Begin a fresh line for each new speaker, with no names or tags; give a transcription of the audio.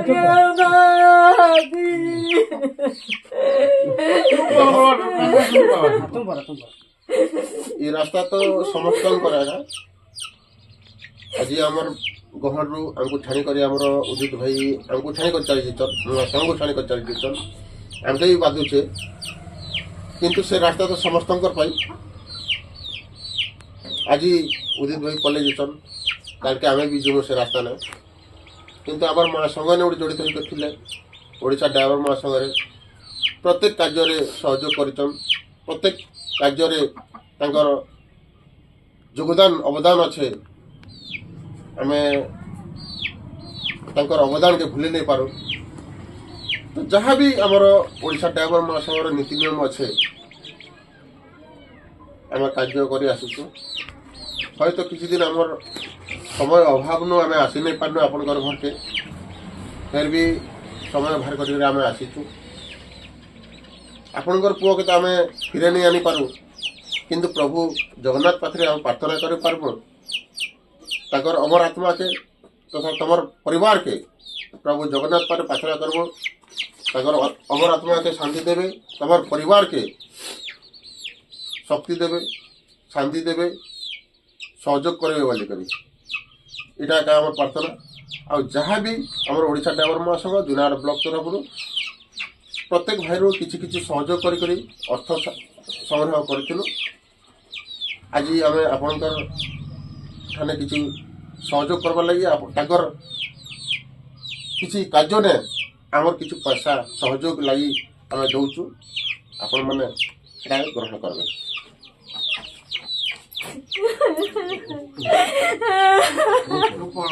ये रास्ता तो समस्त कराएगा आज आम गहर रू आमको छाणी कर उदित भाई आमको छाणी कर चली संग छाणी कर चली आमके भी बाधुचे किंतु से रास्ता तो समस्त आज उदित भाई कॉलेज चल ताके आम भी जीव से रास्ता ना किंतु आम महासंघ ने गोटे जड़ित होते ओडिशा ड्राइवर महासंघ प्रत्येक कार्य सहयोग कर प्रत्येक कार्य योगदान अवदान अच्छे आम अवदान के भूली नहीं पारू तो जहाँ भी आमर ओडिशा ड्राइवर महासंघ नीति नियम अच्छे आम कार्य कर आसुचु हयतो तो किसी दिन आमर समय अभाव नु आम आसी नहीं पार्नु आपनकर घर के फिर भी समय बाहर कर आसीचु आपनकर पुओ के तो आम फिरे नहीं आनी पारू किंतु प्रभु जगन्नाथ पाखे आम प्रार्थना कर पार्बू ताकर अमर आत्मा के तथा तमर परिवार के प्रभु जगन्नाथ पाखे प्रार्थना करबो ताकर अमर आत्मा के शांति देवे तमर परिवार के शक्ति देवे शांति देवे सहयोग करेंगे बोली करी इटा का आम प्रार्थना आ जहाँ भी आम ओडिशा ड्राइवर महासंघ जुनार ब्लॉक तरफ प्रत्येक भाई किसी किसी सहयोग कर अर्थ संग्रह करूँ आज आम आपणकर ठाने किसी सहयोग करवा लगी किसी कार्य ने आमर किसी पैसा सहयोग लगी आम दौचु आपण मैंने ग्रहण करेंगे
Lupa